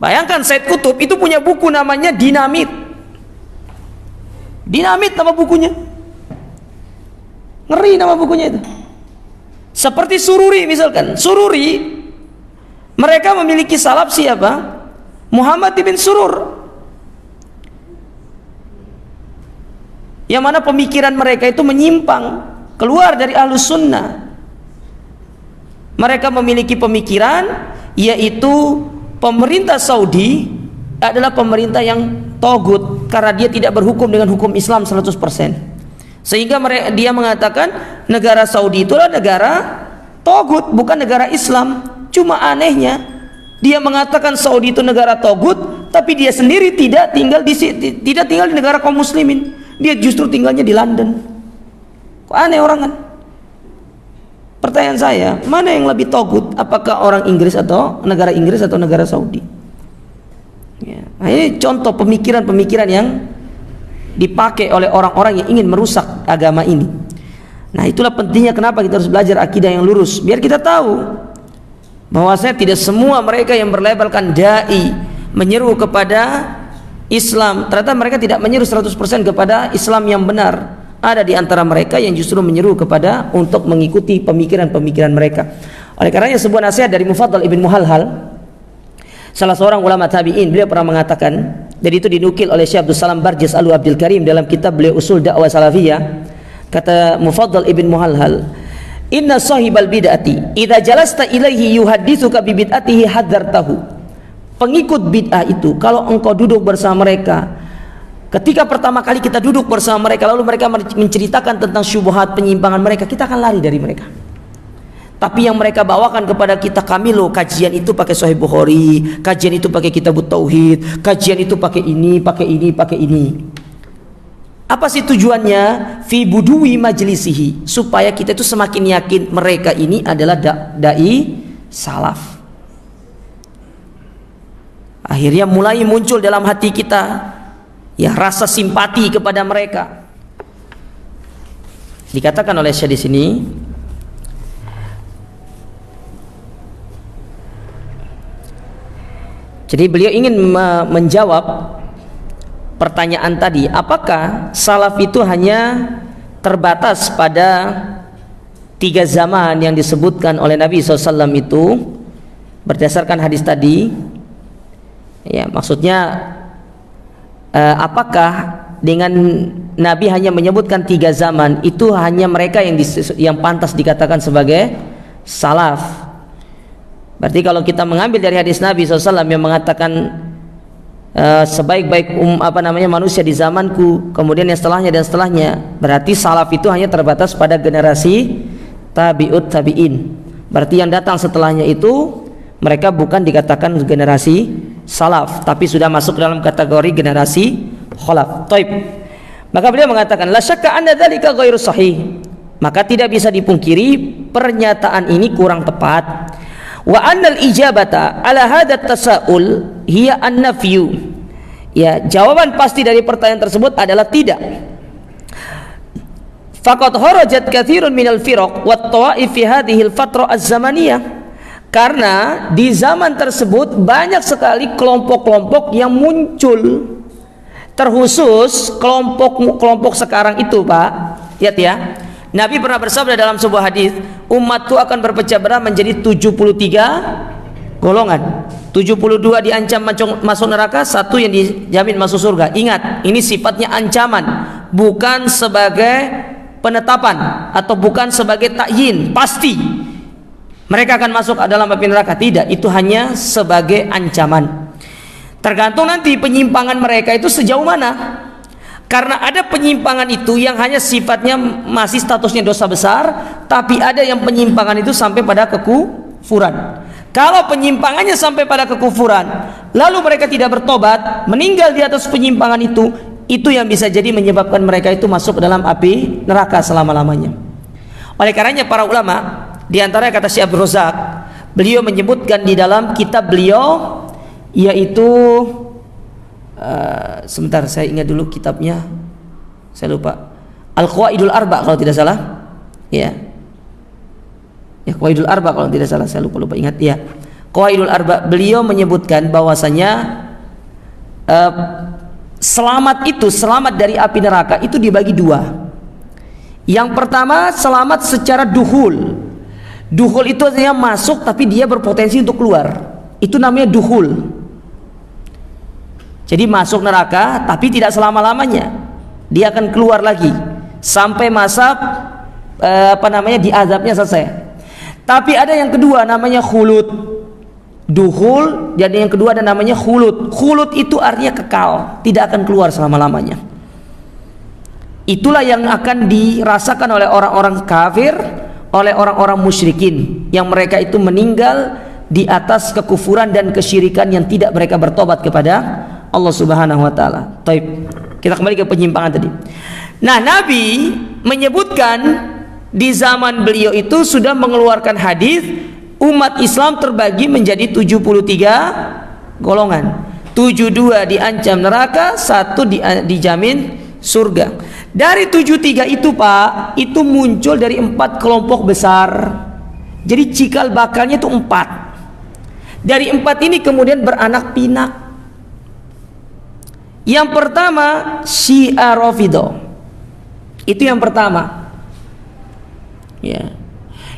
Bayangkan Said Qutb itu punya buku namanya Dinamit. Dinamit nama bukunya. Ngeri nama bukunya itu. Seperti Sururi misalkan. Sururi, mereka memiliki salaf siapa? Muhammad ibn Surur, yang mana pemikiran mereka itu menyimpang, keluar dari Ahlus Sunnah. Mereka memiliki pemikiran yaitu pemerintah Saudi adalah pemerintah yang togut, karena dia tidak berhukum dengan hukum Islam 100%. Sehingga dia mengatakan negara Saudi itu adalah negara togut, bukan negara Islam. Cuma anehnya, dia mengatakan Saudi itu negara togut, tapi dia sendiri tidak tinggal di negara kaum muslimin. Dia justru tinggalnya di London. Kok aneh orang kan? Pertanyaan saya, mana yang lebih togut? Apakah orang Inggris atau negara Saudi? Ya. Nah, ini contoh pemikiran-pemikiran yang dipakai oleh orang-orang yang ingin merusak agama ini. Nah, itulah pentingnya kenapa kita harus belajar akidah yang lurus, biar kita tahu bahwasanya tidak semua mereka yang berlabelkan dai menyeru kepada Islam, ternyata mereka tidak menyeru 100% kepada Islam yang benar. Ada di antara mereka yang justru menyeru kepada untuk mengikuti pemikiran-pemikiran mereka. Oleh karenanya sebuah nasihat dari Mufaddal ibn Muhalhal, salah seorang ulama tabi'in, beliau pernah mengatakan, dan itu dinukil oleh Syekh Abdul Salam Barjis Alu Abdul Karim dalam kitab beliau Usul Dakwah Salafiyah. Kata Mufaddal ibn Muhalhal, inna sahibal bid'ati idza jalasta ilaihi yuhadditsuka bi bid'atihi hadzartahu. Pengikut bid'ah itu kalau engkau duduk bersama mereka, Ketika pertama kali kita duduk bersama mereka, lalu mereka menceritakan tentang syubhat, penyimpangan mereka, kita akan lari dari mereka. Tapi yang mereka bawakan kepada kita, kami loh kajian itu pakai Sahih Bukhari, kajian itu pakai Kitabut Tauhid, kajian itu pakai ini, pakai ini, pakai ini. Apa sih tujuannya? Fi budui majlisihi, supaya kita itu semakin yakin mereka ini adalah dai salaf. Akhirnya mulai muncul dalam hati kita ya rasa simpati kepada mereka. Dikatakan oleh Syekh di sini, jadi beliau ingin menjawab pertanyaan tadi, apakah salaf itu hanya terbatas pada 3 zaman yang disebutkan oleh Nabi SAW itu berdasarkan hadis tadi? Ya, maksudnya apakah dengan Nabi hanya menyebutkan 3 zaman itu hanya mereka yang pantas dikatakan sebagai salaf? Berarti kalau kita mengambil dari hadis Nabi SAW yang mengatakan sebaik-baik manusia di zamanku, kemudian yang setelahnya dan setelahnya, berarti salaf itu hanya terbatas pada generasi tabi'ut tabi'in. Berarti yang datang setelahnya itu mereka bukan dikatakan generasi salaf, tapi sudah masuk dalam kategori generasi khalaf. Taib. Maka beliau mengatakan la syakka anna dzalika ghairu sahih. Maka tidak bisa dipungkiri pernyataan ini kurang tepat. Wa annal ijabata ala hadha tasaul hiya an-nafyu. Ya, jawaban pasti dari pertanyaan tersebut adalah tidak. Faqad harajat katsirun minal firaq wat tawaif fi hadhihi al-fatrah az-zamaniyah. Karena di zaman tersebut banyak sekali kelompok-kelompok yang muncul, terkhusus kelompok sekarang itu, Pak. Lihat ya, Nabi pernah bersabda dalam sebuah hadis, umatku akan berpecah belah menjadi 73 golongan. 72 diancam masuk neraka, 1 yang dijamin masuk surga. Ingat, ini sifatnya ancaman, bukan sebagai penetapan atau bukan sebagai takyin pasti mereka akan masuk dalam api neraka. Tidak, itu hanya sebagai ancaman. Tergantung nanti penyimpangan mereka itu sejauh mana. Karena ada penyimpangan itu yang hanya sifatnya masih statusnya dosa besar, tapi ada yang penyimpangan itu sampai pada kekufuran. Kalau penyimpangannya sampai pada kekufuran, lalu mereka tidak bertobat, meninggal di atas penyimpangan itu yang bisa jadi menyebabkan mereka itu masuk ke dalam api neraka selama-lamanya. Oleh karenanya para ulama, di antara kata Syekh Abdul Razak, beliau menyebutkan di dalam kitab beliau, yaitu sebentar saya ingat dulu kitabnya, saya lupa, Al-Qawaidul Arba kalau tidak salah, ya Qawaidul Arba kalau tidak salah, saya lupa ingat ya, Qawaidul Arba. Beliau menyebutkan bahwasanya selamat dari api neraka itu dibagi 2. Yang pertama, selamat secara duhul. Duhul itu artinya masuk tapi dia berpotensi untuk keluar. Itu namanya duhul. Jadi masuk neraka tapi tidak selama-lamanya. Dia akan keluar lagi sampai masa diazabnya selesai. Tapi ada yang kedua namanya khulud. Duhul, jadi yang kedua ada namanya khulud. Khulud itu artinya kekal, tidak akan keluar selama-lamanya. Itulah yang akan dirasakan oleh orang-orang kafir, oleh orang-orang musyrikin yang mereka itu meninggal di atas kekufuran dan kesyirikan yang tidak mereka bertobat kepada Allah Subhanahu wa taala. Taib. Kita kembali ke penyimpangan tadi. Nah, Nabi menyebutkan di zaman beliau itu sudah mengeluarkan hadis umat Islam terbagi menjadi 73 golongan. 72 diancam neraka, 1 dijamin surga. Dari 73 itu, Pak, itu muncul dari 4 kelompok besar. Jadi cikal bakalnya itu 4. Dari 4 ini kemudian beranak pinak. Yang pertama Syiah Rafidhah. Itu yang pertama. Ya.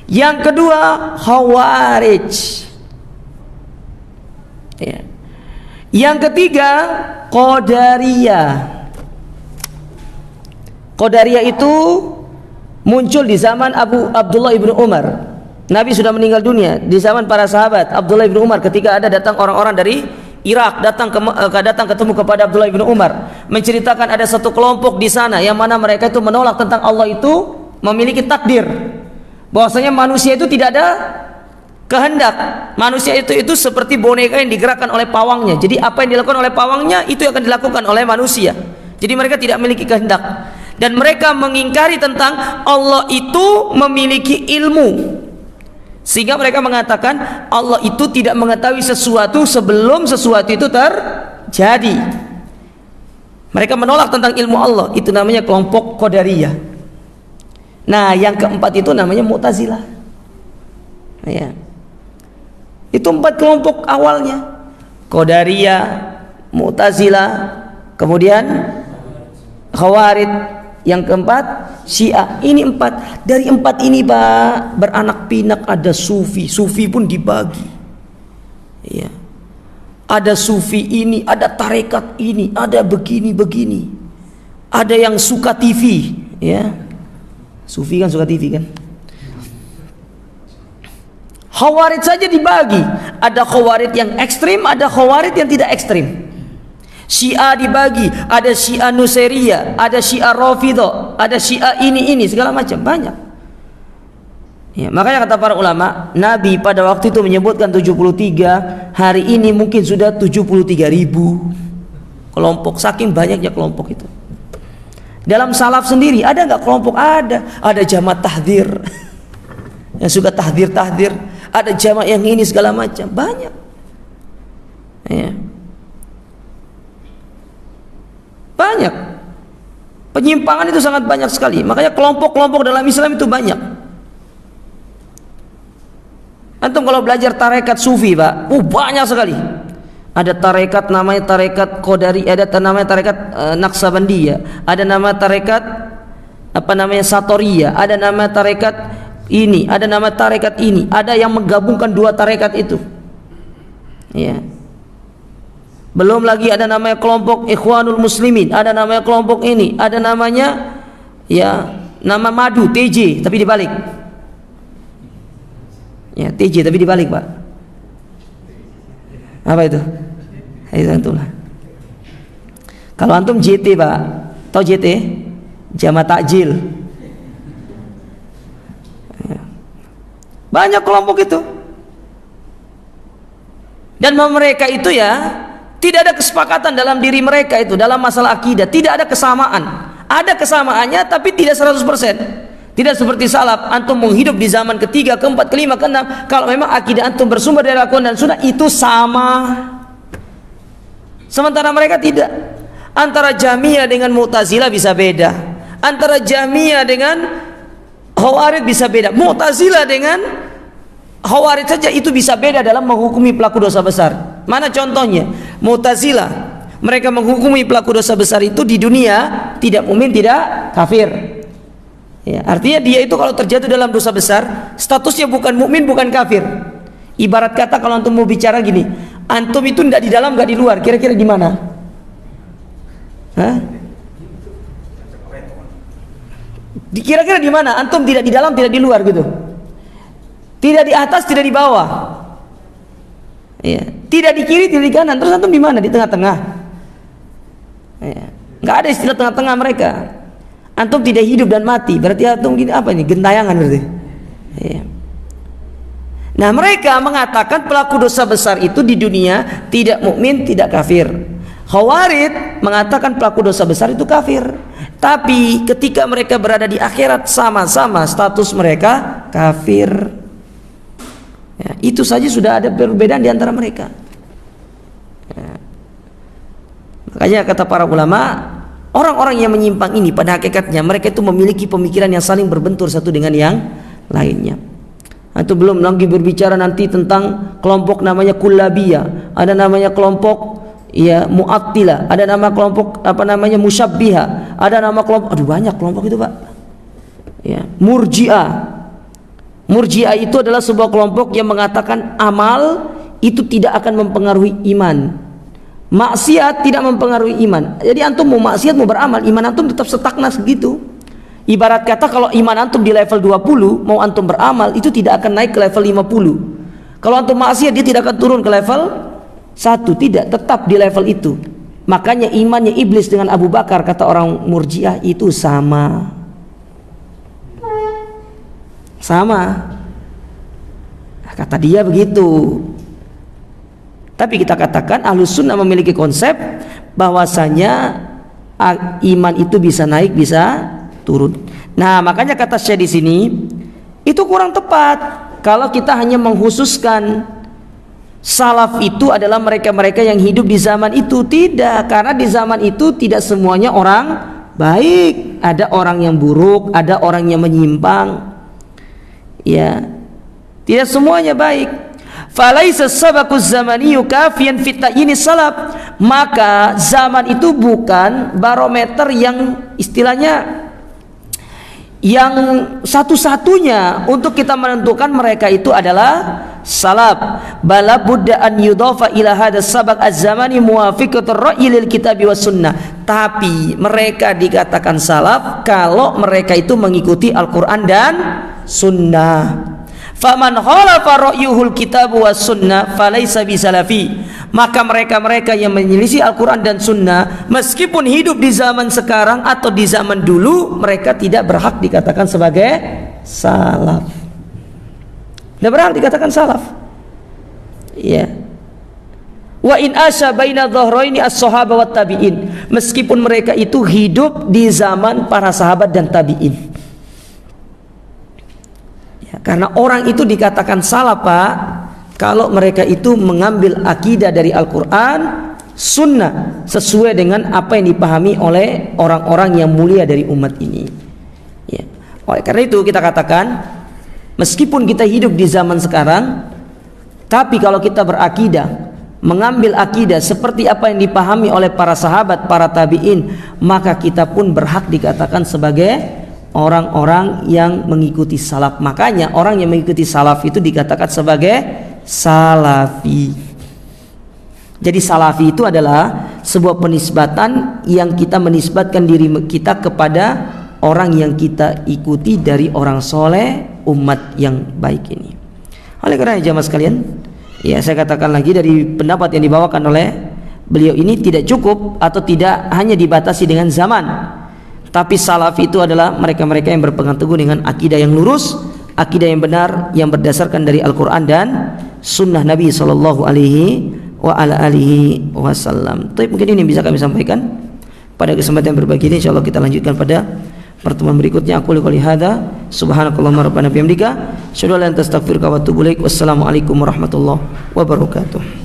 Yang kedua Khawarij. Ya. Yang ketiga Qadariyah. Qadariyah itu muncul di zaman Abdullah ibnu Umar. Nabi sudah meninggal dunia. Di zaman para sahabat, Abdullah ibnu Umar ketika datang orang-orang dari Irak datang ketemu kepada Abdullah ibnu Umar. menceritakan ada satu kelompok di sana yang mana mereka itu menolak tentang Allah itu memiliki takdir. Bahwasanya manusia itu tidak ada kehendak. Manusia itu seperti boneka yang digerakkan oleh pawangnya. Jadi apa yang dilakukan oleh pawangnya itu akan dilakukan oleh manusia. Jadi mereka tidak memiliki kehendak. Dan mereka mengingkari tentang Allah itu memiliki ilmu. Sehingga mereka mengatakan Allah itu tidak mengetahui sesuatu sebelum sesuatu itu terjadi. Mereka menolak tentang ilmu Allah. Itu namanya kelompok Qadariyah. Nah, yang keempat itu namanya Mu'tazilah. Ya. Itu 4 kelompok awalnya. Qadariyah, Mu'tazilah, kemudian Khawarij, yang keempat Syiah. Ini 4. Dari 4 ini Pak, beranak pinak ada Sufi. Sufi pun dibagi. Ya. Ada Sufi ini, ada tarekat ini, ada begini-begini. Ada yang suka TV, ya. Sufi kan suka TV kan. Khawarij saja dibagi. Ada Khawarij yang ekstrim, ada Khawarij yang tidak ekstrim. Syiah dibagi, ada Syiah Nusairiyah, ada Syiah Rafidhah, ada Syiah ini segala macam, banyak. Ya, makanya kata para ulama, Nabi pada waktu itu menyebutkan 73, hari ini mungkin sudah 73.000 kelompok, saking banyaknya kelompok itu. Dalam salaf sendiri ada nggak kelompok? Ada jamaah tahdzir yang suka tahdzir, ada jamaah yang ini segala macam, banyak. Ya. Banyak. Penyimpangan itu sangat banyak sekali. Makanya kelompok-kelompok dalam Islam itu banyak. Antum kalau belajar tarekat Sufi, Pak, banyak sekali. Ada tarekat namanya tarekat Qadari, ada namanya tarekat Naqsabandiyah, ada nama tarekat Satoriyah, ada nama tarekat ini, ada nama tarekat ini, ada yang menggabungkan 2 tarekat itu. Ya. Belum lagi ada namanya kelompok Ikhwanul Muslimin, ada namanya kelompok ini, ada namanya ya nama Madu, TJ tapi dibalik. Ya, TJ tapi dibalik, Pak. Apa itu? Itu antum lah. Kalau antum JT, Pak. Tahu JT? Jamaah Takjil. Ya. Banyak kelompok itu. Dan mereka itu ya tidak ada kesepakatan dalam diri mereka itu dalam masalah akidah, tidak ada kesamaan. Ada kesamaannya tapi tidak 100%. Tidak seperti salaf, antum menghidup di zaman ketiga, keempat, kelima, keenam. Kalau memang akidah antum bersumber dari Al-Quran dan Sunnah itu sama. Sementara mereka tidak. Antara Jahmiyah dengan Mu'tazilah bisa beda. Antara Jahmiyah dengan Khawarij bisa beda. Mu'tazilah dengan Khawarij saja itu bisa beda dalam menghukumi pelaku dosa besar. Mana contohnya? Mu'tazilah, mereka menghukumi pelaku dosa besar itu di dunia tidak mukmin, tidak kafir. Ya, artinya dia itu kalau terjatuh dalam dosa besar, statusnya bukan mukmin, bukan kafir. Ibarat kata kalau antum mau bicara gini, antum itu tidak di dalam, nggak di luar, kira-kira di mana? Hah? Kira-kira di mana? Antum tidak di dalam, tidak di luar gitu. Tidak di atas, tidak di bawah. Ya. Tidak di kiri, tidak di kanan. Terus antum di mana? Di tengah-tengah. Ya. Nggak ada istilah tengah-tengah mereka. Antum tidak hidup dan mati. Berarti antum gini apa ini? Gentayangan berarti. Ya. Nah, mereka mengatakan pelaku dosa besar itu di dunia tidak mukmin, tidak kafir. Khawarij mengatakan pelaku dosa besar itu kafir. Tapi ketika mereka berada di akhirat sama-sama status mereka kafir. Ya, itu saja sudah ada perbedaan di antara mereka. Ya. Makanya kata para ulama, orang-orang yang menyimpang ini pada hakikatnya mereka itu memiliki pemikiran yang saling berbentur satu dengan yang lainnya. Atau belum lagi berbicara nanti tentang kelompok namanya Kullabiyah, ada namanya kelompok ya Mu'attilah, ada nama kelompok Musyabbiha, ada nama kelompok, aduh banyak kelompok itu, Pak. Ya, Murji'ah. Murji'ah itu adalah sebuah kelompok yang mengatakan amal itu tidak akan mempengaruhi iman. Maksiat tidak mempengaruhi iman. Jadi antum mau maksiat mau beramal, iman antum tetap stagnan segitu. Ibarat kata kalau iman antum di level 20, mau antum beramal itu tidak akan naik ke level 50. Kalau antum maksiat dia tidak akan turun ke level 1, tidak, tetap di level itu. makanya imannya iblis dengan Abu Bakar, kata orang Murji'ah, itu sama. Kata dia begitu. Tapi kita katakan Ahlus Sunnah memiliki konsep bahwasanya iman itu bisa naik, bisa turun. Nah, makanya kata Syekh di sini itu kurang tepat kalau kita hanya mengkhususkan salaf itu adalah mereka-mereka yang hidup di zaman itu. Tidak, karena di zaman itu tidak semuanya orang baik, ada orang yang buruk, ada orang yang menyimpang. Ya, tidak semuanya baik. Falaisa sabaquz zamaniyu kafiyan fi ta'yini salaf. Maka zaman itu bukan barometer yang istilahnya yang satu-satunya untuk kita menentukan mereka itu adalah salaf. Bala budda an yudafa ila hadas sabaq az-zamani muwafiqatur ra'yi lil kitabi was sunnah. Tapi mereka dikatakan salaf kalau mereka itu mengikuti Al-Qur'an dan sunnah. Faman khalafa ra'yuhul kitab was sunnah falaysa bisalafi. Maka mereka-mereka yang menyelisih Al-Quran dan Sunnah, meskipun hidup di zaman sekarang atau di zaman dulu, mereka tidak berhak dikatakan sebagai salaf. Tidak berhak dikatakan salaf. Ya. Wa in asya baina dhahraini as-sahaba wat tabi'in. Meskipun mereka itu hidup di zaman para sahabat dan tabi'in. Ya, karena orang itu dikatakan salaf, Pak, kalau mereka itu mengambil akidah dari Al-Quran, Sunnah, sesuai dengan apa yang dipahami oleh orang-orang yang mulia dari umat ini. Ya. Oleh karena itu kita katakan, meskipun kita hidup di zaman sekarang, tapi kalau kita berakidah, mengambil akidah seperti apa yang dipahami oleh para sahabat, para tabi'in, maka kita pun berhak dikatakan sebagai orang-orang yang mengikuti salaf. Makanya orang yang mengikuti salaf itu dikatakan sebagai salafi. Jadi salafi itu adalah sebuah penisbatan yang kita menisbatkan diri kita kepada orang yang kita ikuti dari orang soleh, umat yang baik ini. Oleh karena jamaah sekalian, ya saya katakan lagi, dari pendapat yang dibawakan oleh beliau ini tidak cukup atau tidak hanya dibatasi dengan zaman, tapi salafi itu adalah mereka-mereka yang berpegang teguh dengan akidah yang lurus, akidah yang benar, yang berdasarkan dari Al-Quran dan Sunnah Nabi Sallallahu Alaihi Wasallam. Tapi mungkin ini bisa kami sampaikan pada kesempatan yang berbagi ini. InsyaAllah kita lanjutkan pada pertemuan berikutnya. Aku qouli hadza subhanakallahumma rabbana bihamdika asyhadu an la ilaha illa anta astaghfiruka wa atubu ilaik. Wassalamualaikum warahmatullahi wabarakatuh.